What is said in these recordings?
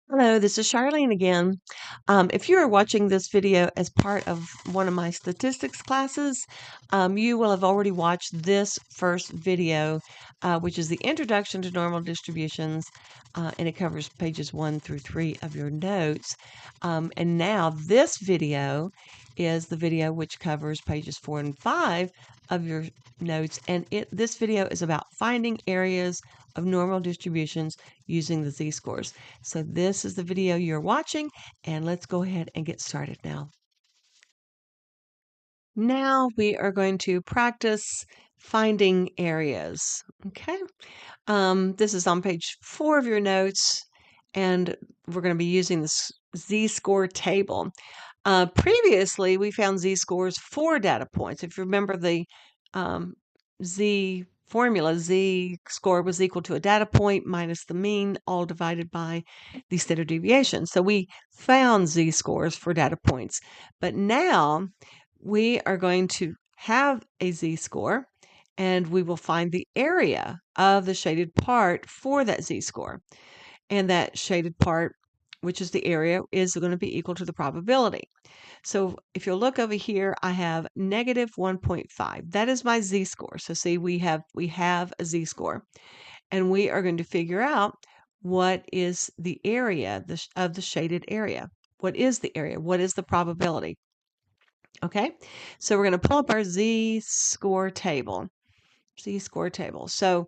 Hello, this is Charlene again. If you are watching this video as part of one of my statistics classes, you will have already watched this first video, which is the Introduction to Normal Distributions, and it covers pages 1 through 3 of your notes. And now this video is the video which covers pages 4 and 5 of your notes, and this video is about finding areas of normal distributions using the z-scores. So this is the video you're watching, and let's go ahead and get started now. Now we are going to practice finding areas. Okay. This is on page 4 of your notes, and we're going to be using this z-score table. Previously, we found z-scores for data points. If you remember the um, z formula, z-score was equal to a data point minus the mean, all divided by the standard deviation. So we found z-scores for data points. But now we are going to have a z-score, and we will find the area of the shaded part for that z-score. And that shaded part, which is the area, is going to be equal to the probability. So if you'll look over here, I have negative 1.5. That is my z-score. So see, we have a z-score. And we are going to figure out what is the area of the shaded area. What is the area? What is the probability? Okay, so we're going to pull up our z-score table. Z-score table. So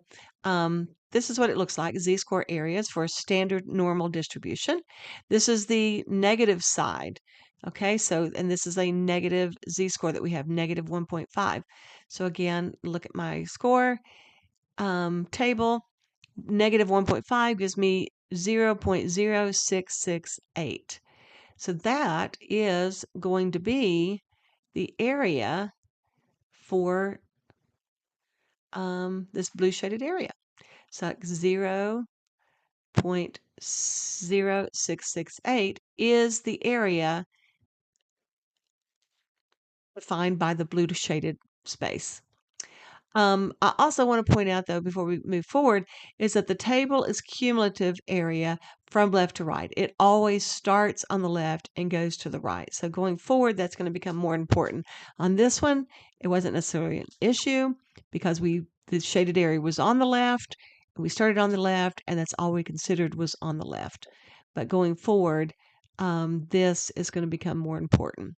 this is what it looks like. Z-score areas for a standard normal distribution. This is the negative side. Okay, so, and this is a negative z-score that we have, negative 1.5. So again, look at my score table. Negative 1.5 gives me 0.0668. So that is going to be the area for this blue shaded area. So 0.0668 is the area defined by the blue shaded space. I also want to point out, though, before we move forward, is that the table is cumulative area from left to right. It always starts on the left and goes to the right. So going forward, that's going to become more important. On this one, it wasn't necessarily an issue because the shaded area was on the left. We started on the left, and that's all we considered was on the left. But going forward, this is going to become more important.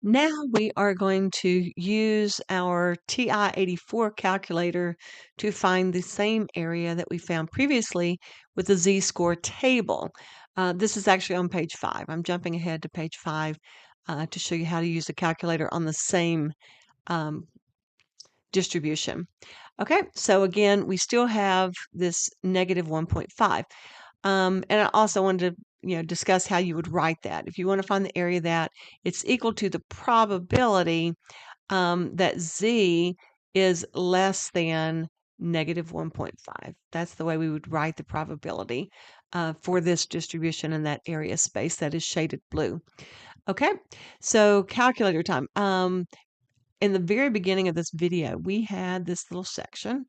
Now we are going to use our TI-84 calculator to find the same area that we found previously with the z-score table. This is actually on page 5. I'm jumping ahead to page 5 to show you how to use a calculator on the same distribution. Okay, so again, we still have this negative 1.5. And I also wanted to discuss how you would write that. If you want to find the area that it's equal to the probability that z is less than negative 1.5. That's the way we would write the probability for this distribution in that area space that is shaded blue. Okay, so calculator time. In the very beginning of this video, we had this little section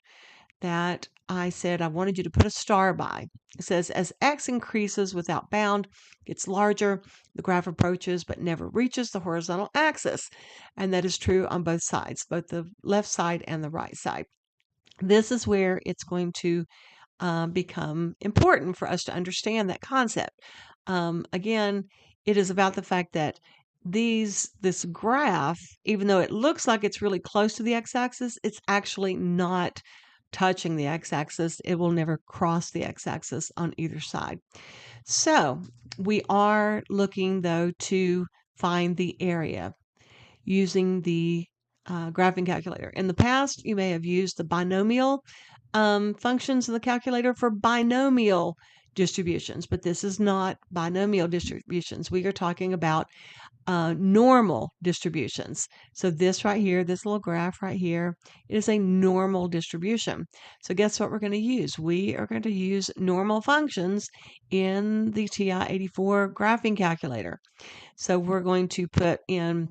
that I said I wanted you to put a star by. It says, as x increases without bound, gets larger, the graph approaches but never reaches the horizontal axis. And that is true on both sides, both the left side and the right side. This is where it's going to become important for us to understand that concept. Again, it is about the fact that this graph, even though it looks like it's really close to the x-axis, it's actually not touching the x-axis. It will never cross the x-axis on either side. So we are looking, though, to find the area using the graphing calculator. In the past, you may have used the binomial functions in the calculator for binomial distributions, but this is not binomial distributions. We are talking about normal distributions. So this right here, this little graph right here, is a normal distribution. So guess what we're going to use? We are going to use normal functions in the TI-84 graphing calculator. So we're going to put in,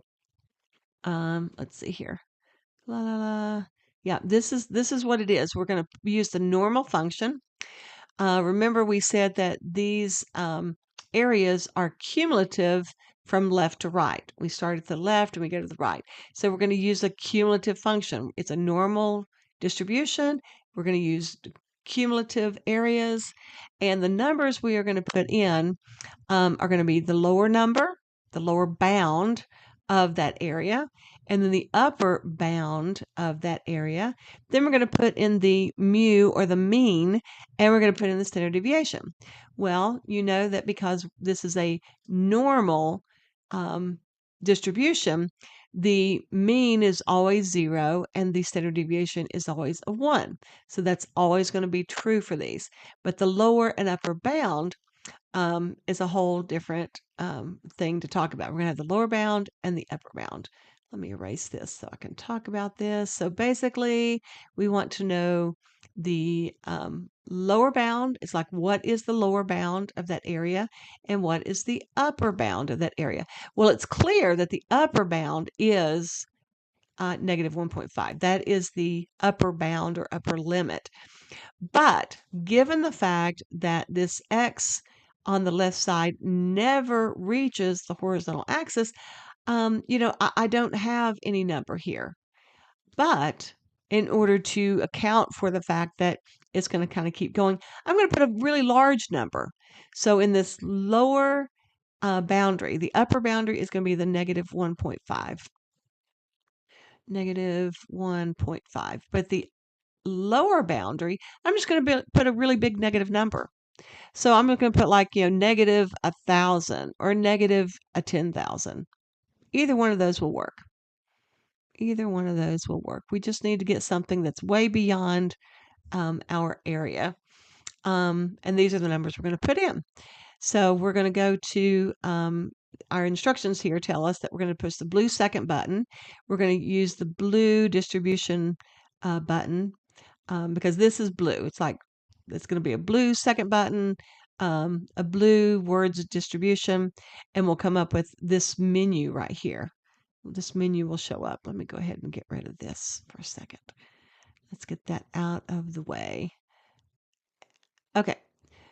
let's see here, Yeah, this is what it is. We're going to use the normal function. Remember, we said that these areas are cumulative from left to right. We start at the left and we go to the right. So we're going to use a cumulative function. It's a normal distribution. We're going to use cumulative areas. And the numbers we are going to put in are going to be the lower number, the lower bound of that area, and then the upper bound of that area. Then we're going to put in the mu or the mean, and we're going to put in the standard deviation. Well, you know that because this is a normal distribution, the mean is always 0 and the standard deviation is always a 1. So that's always going to be true for these. But the lower and upper bound is a whole different thing to talk about. We're going to have the lower bound and the upper bound. Let me erase this so I can talk about this. So basically, we want to know the lower bound. It's like, what is the lower bound of that area? And what is the upper bound of that area? Well, it's clear that the upper bound is negative 1.5. That is the upper bound or upper limit. But given the fact that this x on the left side never reaches the horizontal axis, I don't have any number here. But in order to account for the fact that it's going to kind of keep going, I'm going to put a really large number. So in this lower boundary, the upper boundary is going to be the negative 1.5. Negative 1.5. But the lower boundary, I'm just going to put a really big negative number. So I'm going to put like, negative 1,000 or negative 10,000. Either one of those will work. Either one of those will work. We just need to get something that's way beyond our area. And these are the numbers we're going to put in. So we're going to go to our instructions here tell us that we're going to push the blue second button. We're going to use the blue distribution button because this is blue. It's going to be a blue second button, a blue words distribution, and we'll come up with this menu right here. This menu will show up. Let me go ahead and get rid of this for a second. Let's get that out of the way. Okay,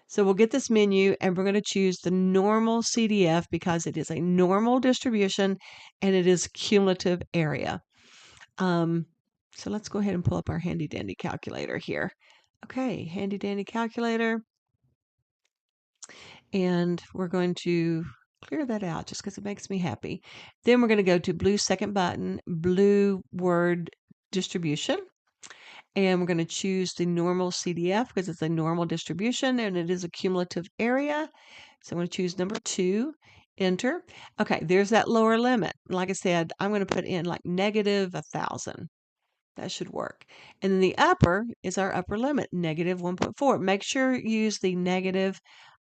so we'll get this menu and we're going to choose the normal CDF because it is a normal distribution and it is cumulative area. So let's go ahead and pull up our handy dandy calculator here. Okay, handy dandy calculator. And we're going to clear that out just because it makes me happy. Then we're going to go to blue second button, blue word distribution. And we're going to choose the normal CDF because it's a normal distribution and it is a cumulative area. So I'm going to choose number 2, enter. Okay, there's that lower limit. Like I said, I'm going to put in like negative 1,000. That should work. And then the upper is our upper limit, negative 1.4. Make sure you use the negative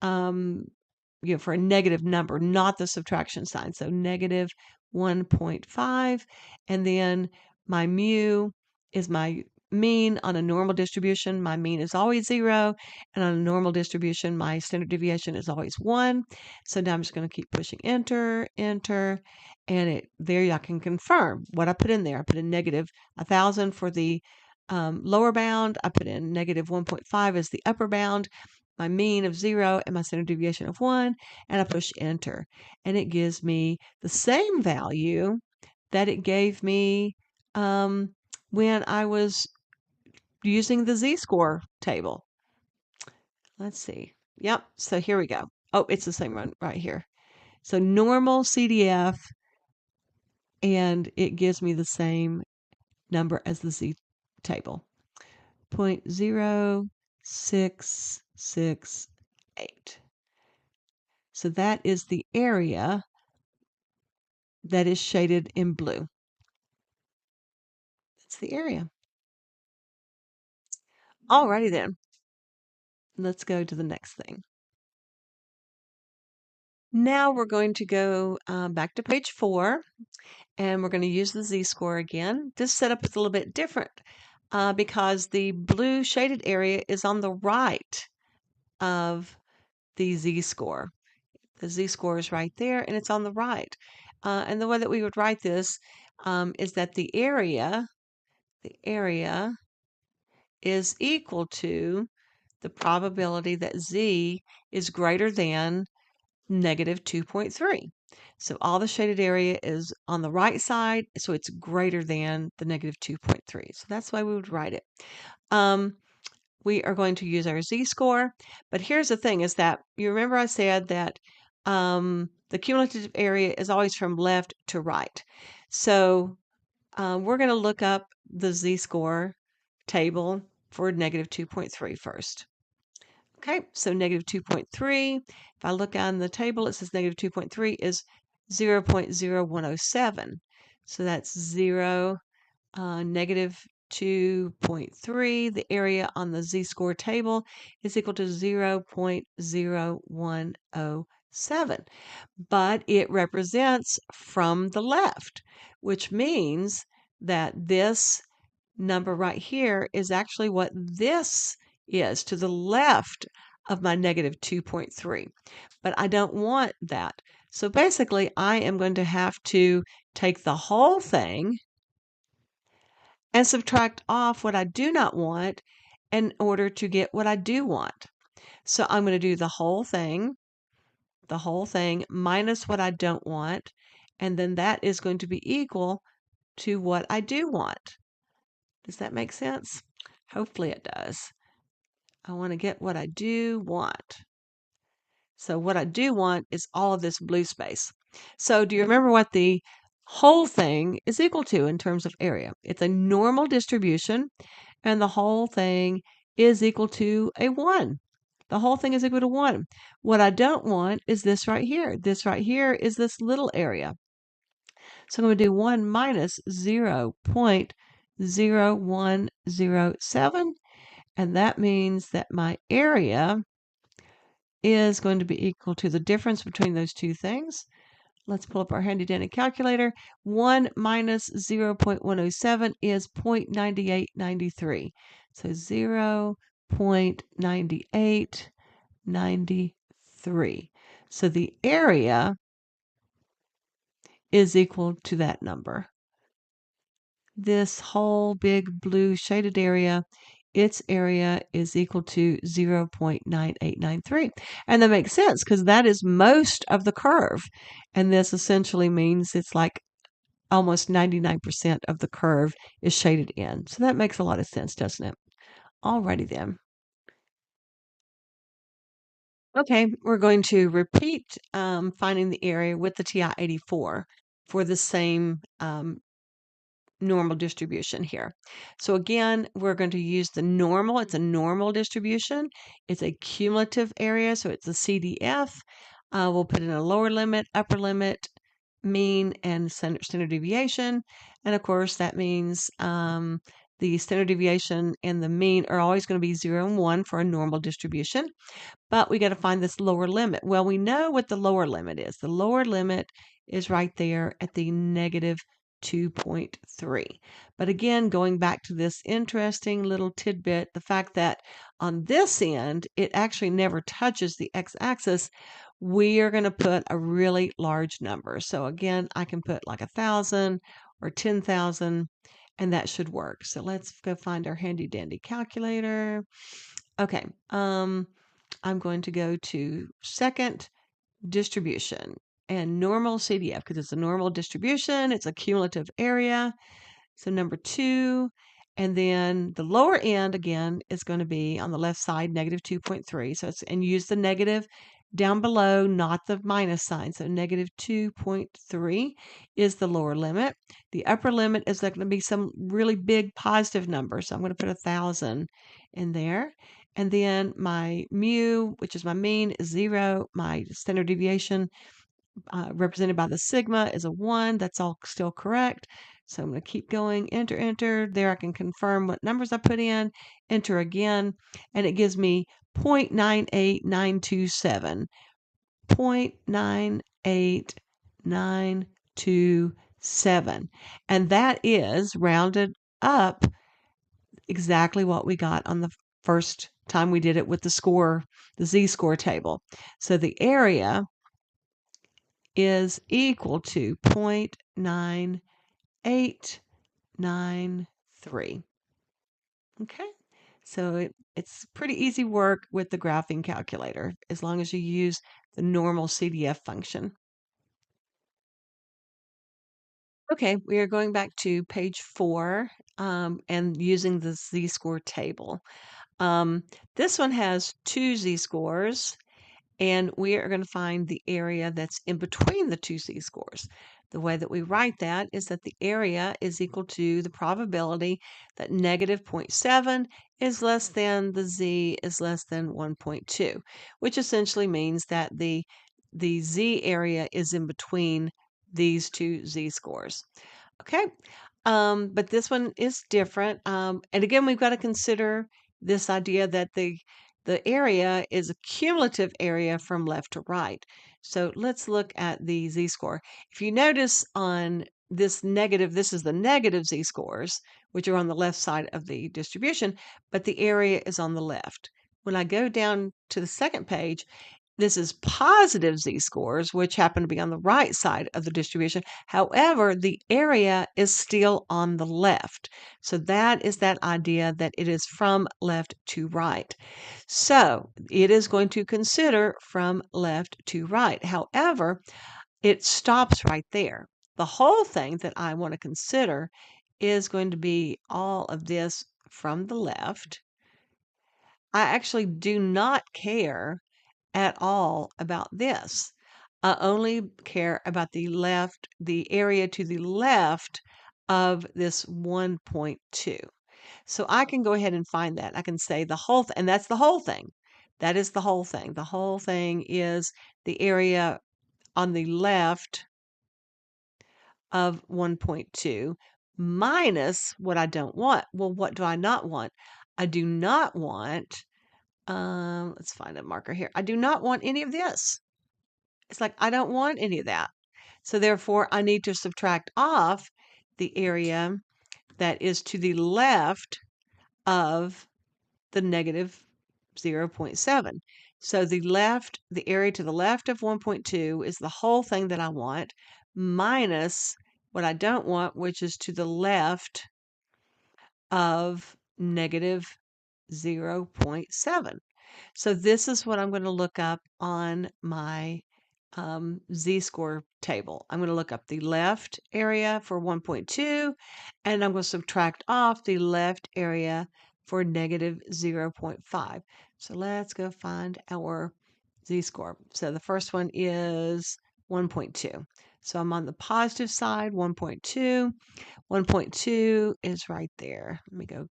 for a negative number, not the subtraction sign. So negative 1.5. And then my mu is my mean on a normal distribution. My mean is always 0. And on a normal distribution, my standard deviation is always 1. So now I'm just going to keep pushing enter, enter. And there I can confirm what I put in there. I put in negative 1,000 for the lower bound. I put in negative 1.5 as the upper bound, my mean of 0 and my standard deviation of 1, and I push enter. And it gives me the same value that it gave me when I was using the z-score table. Let's see. Yep, so here we go. Oh, it's the same one right here. So normal CDF, and it gives me the same number as the z table. 0.0668. So that is the area that is shaded in blue. That's the area. Alrighty then. Let's go to the next thing. Now we're going to go back to page 4, and we're going to use the z-score again. This setup is a little bit different because the blue shaded area is on the right of the z-score. The z-score is right there, and it's on the right. And the way that we would write this is that the area the area is equal to the probability that z is greater than negative 2.3. So all the shaded area is on the right side, so it's greater than the negative 2.3. So that's why we would write it. We are going to use our z-score, but here's the thing is that you remember I said that the cumulative area is always from left to right. So we're going to look up the z-score table for negative 2.3 first. Okay, so negative 2.3, if I look on the table, it says negative 2.3 is 0.0107. So that's negative 2.3. The area on the z-score table is equal to 0.0107. But it represents from the left, which means that this number right here is actually what this is to the left of my negative 2.3. But I don't want that. So basically, I am going to have to take the whole thing and subtract off what I do not want in order to get what I do want. So I'm going to do the whole thing minus what I don't want, and then that is going to be equal to what I do want. Does that make sense? Hopefully it does. I want to get what I do want. So what I do want is all of this blue space. So do you remember what the whole thing is equal to in terms of area? It's a normal distribution, and the whole thing is equal to a 1. The whole thing is equal to 1. What I don't want is this right here. This right here is this little area. So I'm going to do 1 minus 0.0107, and that means that my area is going to be equal to the difference between those two things. Let's pull up our handy dandy calculator. 1 minus 0.107 is 0.9893. So 0.9893. So the area is equal to that number. This whole big blue shaded area, its area is equal to 0.9893. And that makes sense because that is most of the curve. And this essentially means it's like almost 99% of the curve is shaded in. So that makes a lot of sense, doesn't it? Alrighty then. Okay, we're going to repeat finding the area with the TI-84 for the same normal distribution here. So again, we're going to use the normal. It's a normal distribution. It's a cumulative area, so it's a CDF. We'll put in a lower limit, upper limit, mean, and standard deviation. And of course, that means the standard deviation and the mean are always going to be 0 and 1 for a normal distribution. But we got to find this lower limit. Well, we know what the lower limit is. The lower limit is right there at the negative 2.3. But again, going back to this interesting little tidbit, the fact that on this end, it actually never touches the x-axis, we are going to put a really large number. So again, I can put like 1,000 or 10,000, and that should work. So let's go find our handy dandy calculator. Okay, I'm going to go to second distribution and normal CDF because it's a normal distribution. It's a cumulative area. So number 2, and then the lower end again is going to be on the left side, negative 2.3. So it's, and use the negative down below, not the minus sign. So negative 2.3 is the lower limit. The upper limit is going to be some really big positive number. So I'm going to put 1,000 in there. And then my mu, which is my mean, is 0. My standard deviation, represented by the sigma, is a 1. That's all still correct. So I'm going to keep going. Enter, enter. There I can confirm what numbers I put in. Enter again. And it gives me 0.98927. 0.98927. And that is rounded up exactly what we got on the first time we did it with the score, the z-score table. So the area is equal to 0.9893. 3. Okay, so it's pretty easy work with the graphing calculator as long as you use the normal CDF function. Okay, we are going back to page 4 and using the z-score table. Um, this one has two z-scores, and we are going to find the area that's in between the two z-scores. The way that we write that is that the area is equal to the probability that negative zero point 0.7 is less than the z is less than 1.2, which essentially means that the z area is in between these two z-scores. Okay. But this one is different. And again, we've got to consider this idea that the area is a cumulative area from left to right. So let's look at the z-score. If you notice on this negative, this is the negative z-scores, which are on the left side of the distribution, but the area is on the left. When I go down to the second page, this is positive z-scores, which happen to be on the right side of the distribution. However, the area is still on the left. So that is that idea that it is from left to right. So it is going to consider from left to right. However, it stops right there. The whole thing that I want to consider is going to be all of this from the left. I actually do not care at all about this. I only care about the area to the left of this 1.2. So I can go ahead and find that. I can say the whole thing, and that's the whole thing. That is the whole thing. The whole thing is the area on the left of 1.2 minus what I don't want. Well, what do I not want? I do not want, let's find a marker here. I do not want any of this. It's like, I don't want any of that. So therefore, I need to subtract off the area that is to the left of the negative 0.7. So the area to the left of 1.2 is the whole thing that I want, minus what I don't want, which is to the left of negative 0.7. So this is what I'm going to look up on my z-score table. I'm going to look up the left area for 1.2, and I'm going to subtract off the left area for negative 0.5. So let's go find our z-score. So the first one is 1.2. So I'm on the positive side, 1.2. 1.2 is right there. Let me go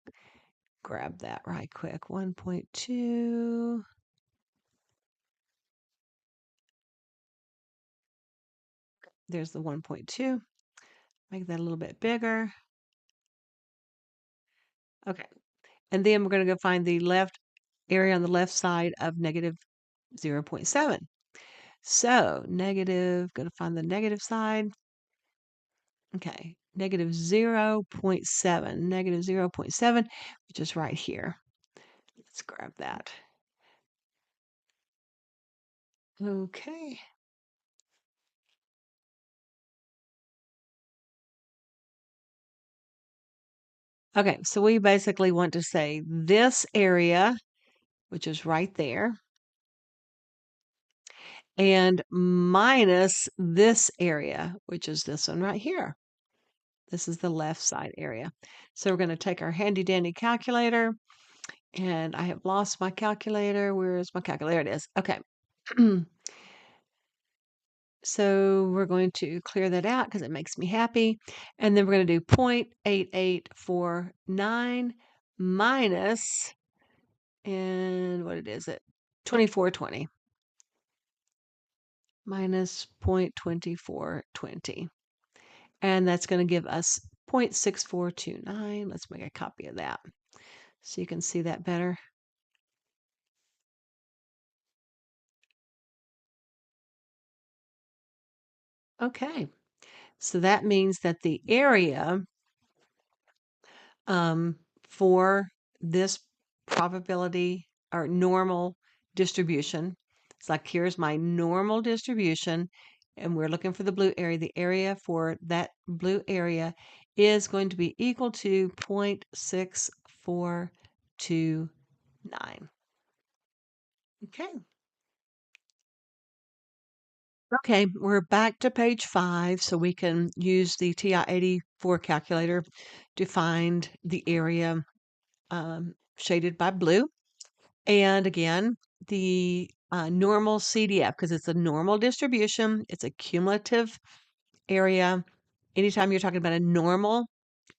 grab that right quick. 1.2. There's the 1.2. Make that a little bit bigger. Okay. And then we're going to go find the left area on the left side of negative 0.7. So negative, going to find the negative side. Okay. Negative 0.7. Negative 0.7, which is right here. Let's grab that. Okay. Okay, so we basically want to say this area, which is right there, and minus this area, which is this one right here. This is the left side area. So we're going to take our handy dandy calculator, and I have lost my calculator. Where is my calculator? There it is. Okay. So we're going to clear that out because it makes me happy. And then we're going to do 0.8849 minus, and what is it? 2420. Minus 0.2420. And that's going to give us 0.6429. Let's make a copy of that so you can see that better. Okay, so that means that the area for this probability or normal distribution, it's like here's my normal distribution, and we're looking for the blue area. The area for that blue area is going to be equal to 0.6429. Okay. Okay, we're back to page 5, so we can use the TI-84 calculator to find the area shaded by blue. And again, the normal CDF, because it's a normal distribution, it's a cumulative area. Anytime you're talking about a normal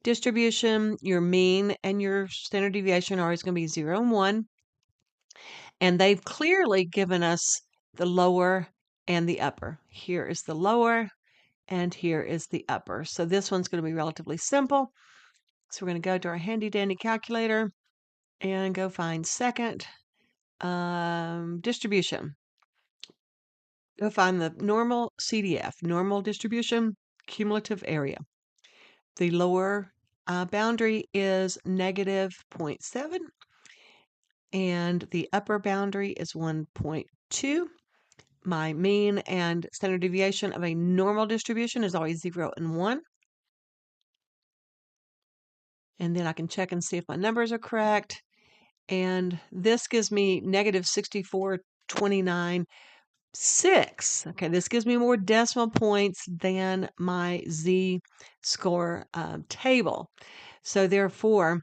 distribution, your mean and your standard deviation are always going to be 0 and 1. And they've clearly given us the lower and the upper. Here is the lower and here is the upper. So this one's going to be relatively simple. So we're going to go to our handy dandy calculator and go find second distribution. Go find the normal CDF, normal distribution, cumulative area. The lower boundary is negative 0.7 and the upper boundary is 1.2. My mean and standard deviation of a normal distribution is always 0 and 1. And then I can check and see if my numbers are correct. And this gives me negative 64.29.6. Okay, this gives me more decimal points than my z-score table. So therefore,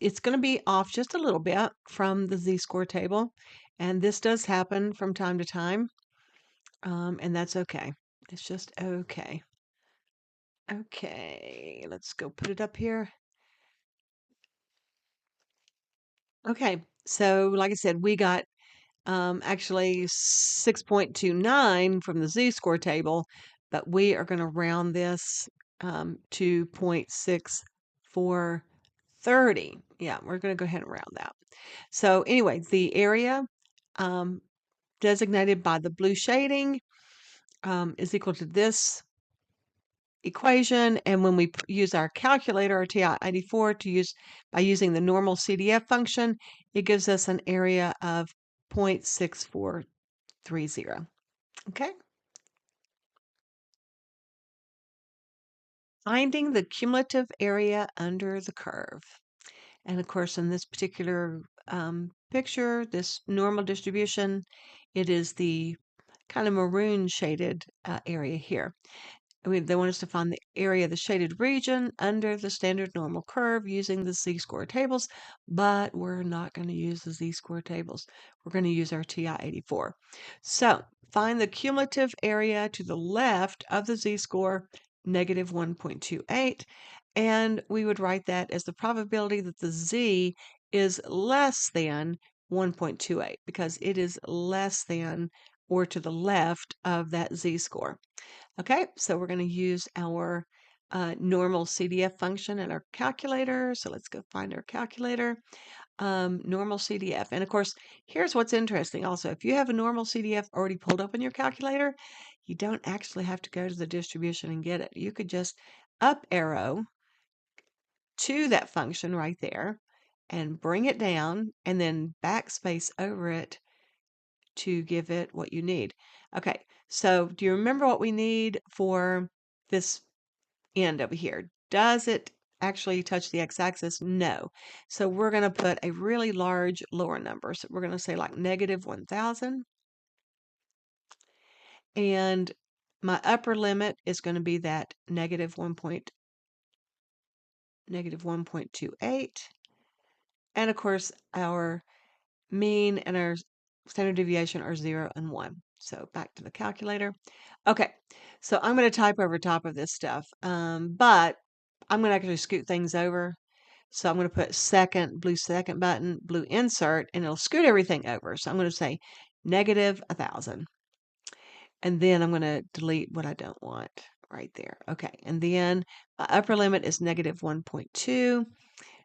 it's going to be off just a little bit from the z-score table. And this does happen from time to time. And that's okay. It's just okay. Okay, let's go put it up here. Okay, so like I said, we got actually 6.29 from the z-score table, but we are going to round this to 0.6430. Yeah, we're going to go ahead and round that. So anyway, the area designated by the blue shading is equal to this equation, and when we use our calculator, our TI-84, by using the normal CDF function, it gives us an area of 0.6430. Okay. Finding the cumulative area under the curve. And of course, in this particular picture, this normal distribution, it is the kind of maroon shaded area here. They want us to find the area of the shaded region under the standard normal curve using the z-score tables, but we're not going to use the z-score tables. We're going to use our TI-84. So find the cumulative area to the left of the z-score, negative 1.28, and we would write that as the probability that the z is less than 1.28 because it is less than or to the left of that z-score. Okay, so we're going to use our normal CDF function in our calculator. So let's go find our calculator, normal CDF. And of course, here's what's interesting also. If you have a normal CDF already pulled up in your calculator, you don't actually have to go to the distribution and get it. You could just up arrow to that function right there and bring it down and then backspace over it to give it what you need. Okay, so do you remember what we need for this end over here? Does it actually touch the x-axis? No. So we're going to put a really large lower number. So we're going to say like negative 1,000. And my upper limit is going to be that negative 1.28. And of course, our mean and our standard deviation are 0 and 1. So back to the calculator. Okay, so I'm going to type over top of this stuff, but I'm going to actually scoot things over. So I'm going to put blue second button, blue insert, and it'll scoot everything over. So I'm going to say negative 1,000. And then I'm going to delete what I don't want right there. Okay, and then my upper limit is negative 1.2.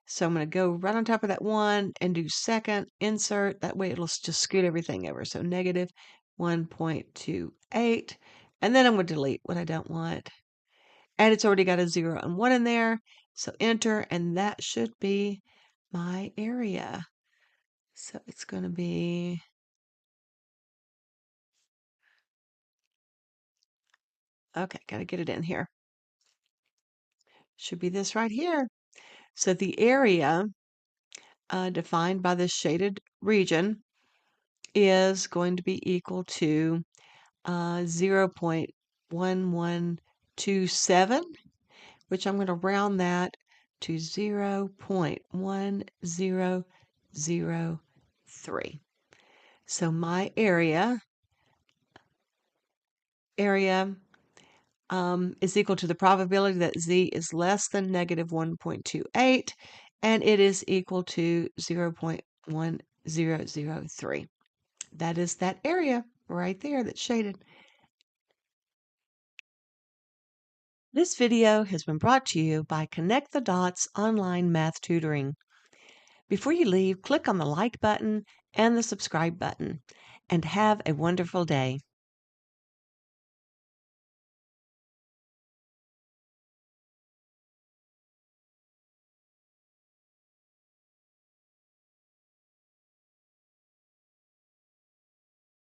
So I'm going to go right on top of that 1 and do second insert. That way it'll just scoot everything over. So negative 1.28. And then I'm going to delete what I don't want. And it's already got a 0 and 1 in there. So enter, and that should be my area. So it's going to be, okay, got to get it in here. Should be this right here. So the area defined by this shaded region is going to be equal to 0.1127, which I'm going to round that to 0.1003. So my area is equal to the probability that z is less than negative 1.28, and it is equal to 0.1003. That is that area right there that's shaded. This video has been brought to you by Connect the Dots Online Math Tutoring. Before you leave, click on the like button and the subscribe button, and have a wonderful day.